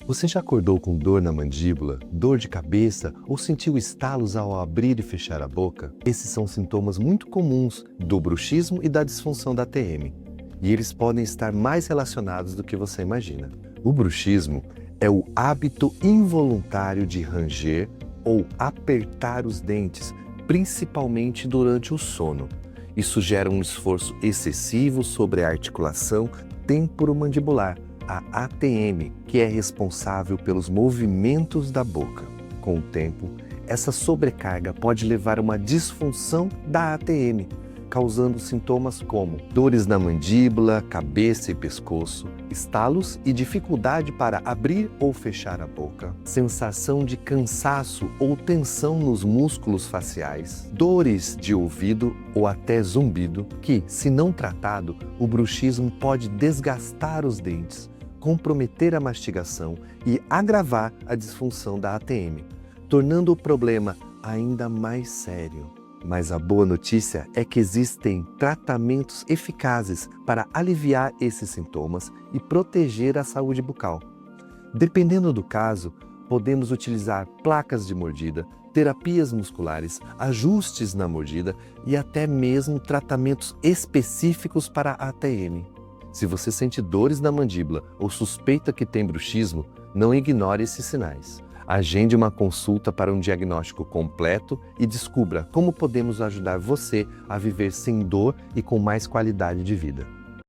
Você já acordou com dor na mandíbula, dor de cabeça ou sentiu estalos ao abrir e fechar a boca? Esses são sintomas muito comuns do bruxismo e da disfunção da TM, e eles podem estar mais relacionados do que você imagina. O bruxismo é o hábito involuntário de ranger ou apertar os dentes, principalmente durante o sono. Isso gera um esforço excessivo sobre a articulação temporomandibular, a ATM, que é responsável pelos movimentos da boca. Com o tempo, essa sobrecarga pode levar a uma disfunção da ATM, causando sintomas como dores na mandíbula, cabeça e pescoço, estalos e dificuldade para abrir ou fechar a boca, sensação de cansaço ou tensão nos músculos faciais, dores de ouvido ou até zumbido, que, se não tratado, o bruxismo pode desgastar os dentes, comprometer a mastigação e agravar a disfunção da ATM, tornando o problema ainda mais sério. Mas a boa notícia é que existem tratamentos eficazes para aliviar esses sintomas e proteger a saúde bucal. Dependendo do caso, podemos utilizar placas de mordida, terapias musculares, ajustes na mordida e até mesmo tratamentos específicos para a ATM. Se você sente dores na mandíbula ou suspeita que tem bruxismo, não ignore esses sinais. Agende uma consulta para um diagnóstico completo e descubra como podemos ajudar você a viver sem dor e com mais qualidade de vida.